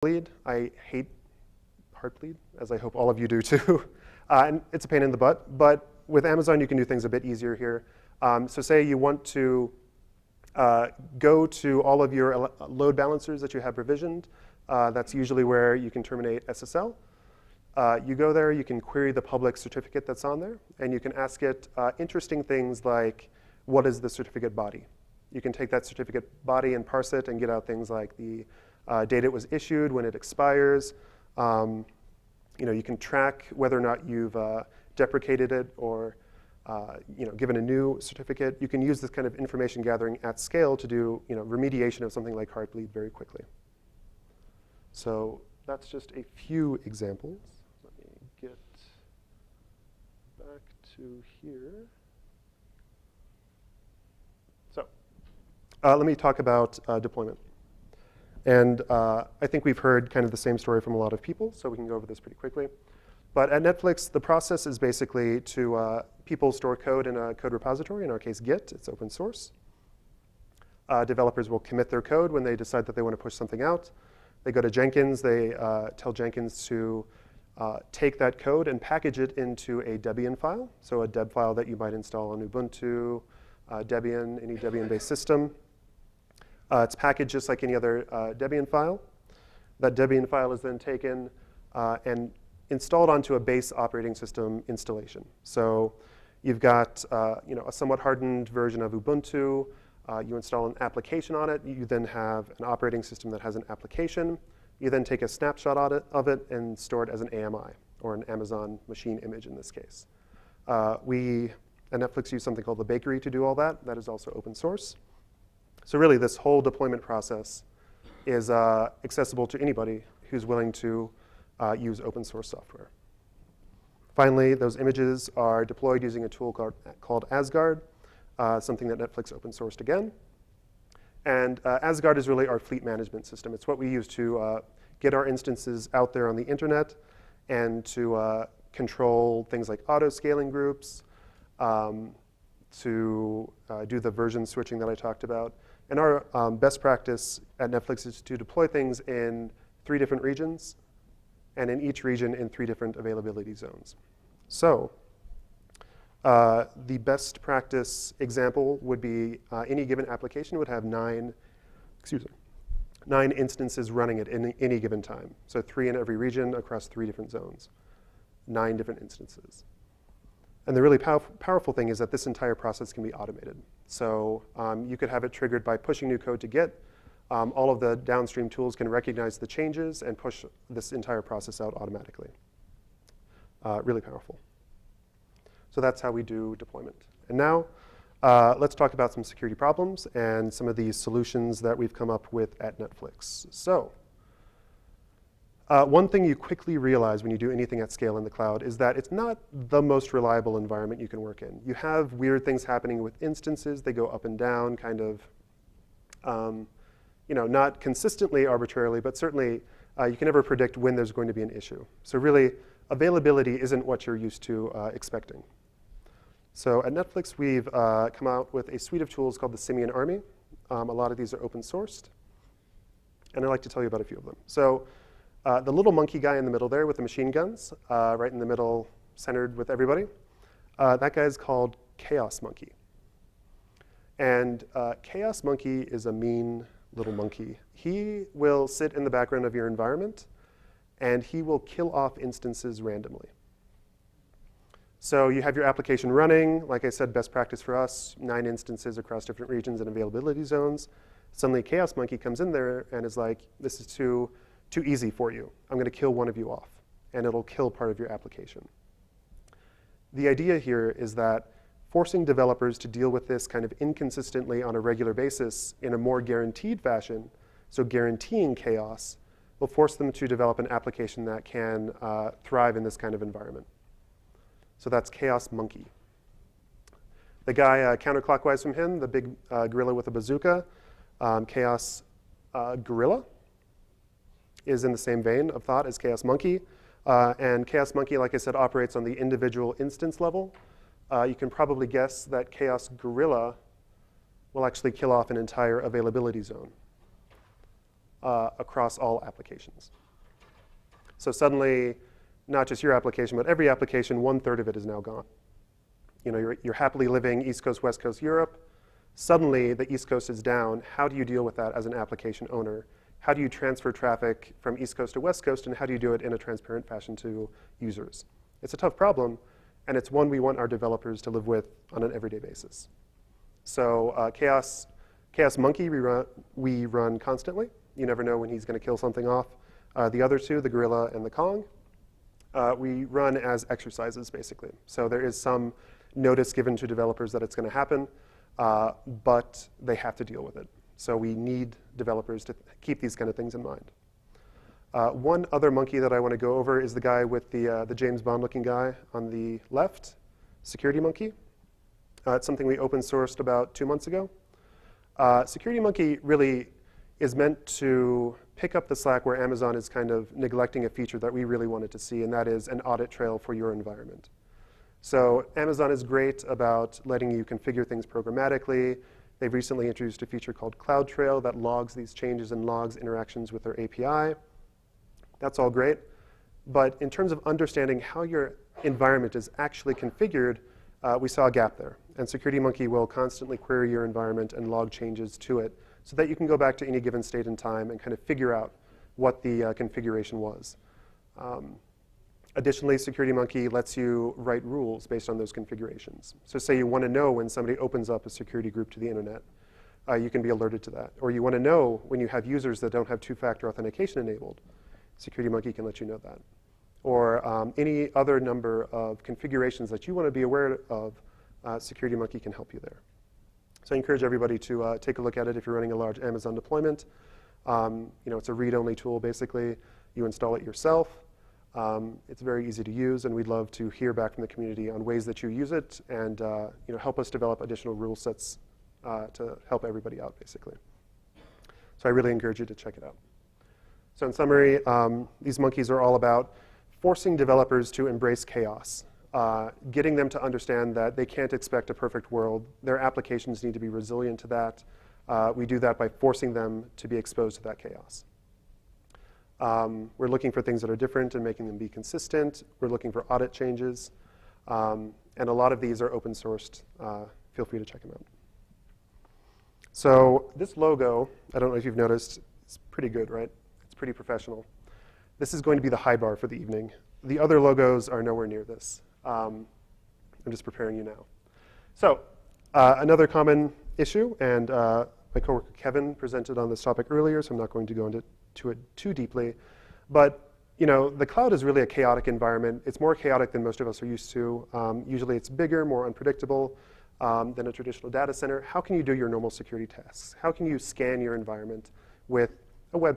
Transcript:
bleed. I hate Heartbleed, as I hope all of you do too. And it's a pain in the butt. But with Amazon, you can do things a bit easier here. So say you want to go to all of your load balancers that you have provisioned. That's usually where you can terminate SSL. You go there, you can query the public certificate that's on there, and you can ask it interesting things like, what is the certificate body? You can take that certificate body and parse it and get out things like the date it was issued, when it expires. You can track whether or not you've deprecated it or given a new certificate. You can use this kind of information gathering at scale to do remediation of something like Heartbleed very quickly. So that's just a few examples. Let me get back to here. So let me talk about deployment. And I think we've heard kind of the same story from a lot of people, so we can go over this pretty quickly. But at Netflix, the process is basically to people store code in a code repository, in our case Git. It's open source. Developers will commit their code when they decide that they want to push something out. They go to Jenkins. They tell Jenkins to take that code and package it into a Debian file, so a deb file that you might install on Ubuntu, Debian, any Debian-based system. It's packaged just like any other Debian file. That Debian file is then taken and installed onto a base operating system installation. So you've got a somewhat hardened version of Ubuntu. You install an application on it. You then have an operating system that has an application. You then take a snapshot of it and store it as an AMI, or an Amazon machine image in this case. We at Netflix use something called the Bakery to do all that. That is also open source. So really, this whole deployment process is accessible to anybody who's willing to use open source software. Finally, those images are deployed using a tool called Asgard, something that Netflix open sourced again. And Asgard is really our fleet management system. It's what we use to get our instances out there on the internet and to control things like auto-scaling groups, to do the version switching that I talked about. And our best practice at Netflix is to deploy things in 3 different regions, and in each region in 3 different availability zones. So the best practice example would be any given application would have 9 instances running at any given time. So 3 in every region across 3 different zones, 9 different instances. And the really powerful thing is that this entire process can be automated. So you could have it triggered by pushing new code to Git. All of the downstream tools can recognize the changes and push this entire process out automatically. Really powerful. So that's how we do deployment. And now let's talk about some security problems and some of the solutions that we've come up with at Netflix. So one thing you quickly realize when you do anything at scale in the cloud is that it's not the most reliable environment you can work in. You have weird things happening with instances. They go up and down, kind of, not consistently arbitrarily, but certainly you can never predict when there's going to be an issue. So really, availability isn't what you're used to expecting. So at Netflix, we've come out with a suite of tools called the Simian Army. A lot of these are open sourced. And I'd like to tell you about a few of them. So the little monkey guy in the middle there with the machine guns, right in the middle, centered with everybody, that guy is called Chaos Monkey. And Chaos Monkey is a mean little monkey. He will sit in the background of your environment, and he will kill off instances randomly. So you have your application running. Like I said, best practice for us, 9 instances across different regions and availability zones. Suddenly, Chaos Monkey comes in there and is like, this is too easy for you. I'm going to kill one of you off, and it'll kill part of your application. The idea here is that forcing developers to deal with this kind of inconsistently on a regular basis in a more guaranteed fashion, so guaranteeing chaos, will force them to develop an application that can thrive in this kind of environment. So that's Chaos Monkey. The guy counterclockwise from him, the big gorilla with a bazooka, Chaos Gorilla, is in the same vein of thought as Chaos Monkey. And Chaos Monkey, like I said, operates on the individual instance level. You can probably guess that Chaos Gorilla will actually kill off an entire availability zone. across all applications. So suddenly, not just your application, but every application, 1/3 of it is now gone. You know, you're happily living East Coast, West Coast, Europe. Suddenly, the East Coast is down. How do you deal with that as an application owner? How do you transfer traffic from East Coast to West Coast, and how do you do it in a transparent fashion to users? It's a tough problem, and it's one we want our developers to live with on an everyday basis. So Chaos Monkey we run constantly. You never know when he's going to kill something off. The other two, the Gorilla and the Kong, we run as exercises, basically. So there is some notice given to developers that it's going to happen, but they have to deal with it. So we need developers to keep these kind of things in mind. One other monkey that I want to go over is the guy with the James Bond-looking guy on the left, Security Monkey. It's something we open sourced about 2 months ago. Security Monkey really is meant to pick up the slack where Amazon is kind of neglecting a feature that we really wanted to see, and that is an audit trail for your environment. So Amazon is great about letting you configure things programmatically. They've recently introduced a feature called CloudTrail that logs these changes and logs interactions with their API. That's all great. But in terms of understanding how your environment is actually configured, we saw a gap there. And Security Monkey will constantly query your environment and log changes to it so that you can go back to any given state in time and kind of figure out what the configuration was. Additionally, Security Monkey lets you write rules based on those configurations. So say you want to know when somebody opens up a security group to the internet, you can be alerted to that. Or you want to know when you have users that don't have two-factor authentication enabled, Security Monkey can let you know that. Or any other number of configurations that you want to be aware of, Security Monkey can help you there. So I encourage everybody to take a look at it if you're running a large Amazon deployment. It's a read-only tool, basically. You install it yourself. It's very easy to use, and we'd love to hear back from the community on ways that you use it and help us develop additional rule sets to help everybody out, basically. So I really encourage you to check it out. So in summary, these monkeys are all about forcing developers to embrace chaos, getting them to understand that they can't expect a perfect world. Their applications need to be resilient to that. We do that by forcing them to be exposed to that chaos. We're looking for things that are different and making them be consistent. We're looking for audit changes. And a lot of these are open sourced. Feel free to check them out. So this logo, I don't know if you've noticed, it's pretty good, right? It's pretty professional. This is going to be the high bar for the evening. The other logos are nowhere near this. I'm just preparing you now. So another common issue, and my coworker Kevin presented on this topic earlier, so I'm not going to go into it too deeply. But the cloud is really a chaotic environment. It's more chaotic than most of us are used to. Usually it's bigger, more unpredictable than a traditional data center. How can you do your normal security tasks? How can you scan your environment with a web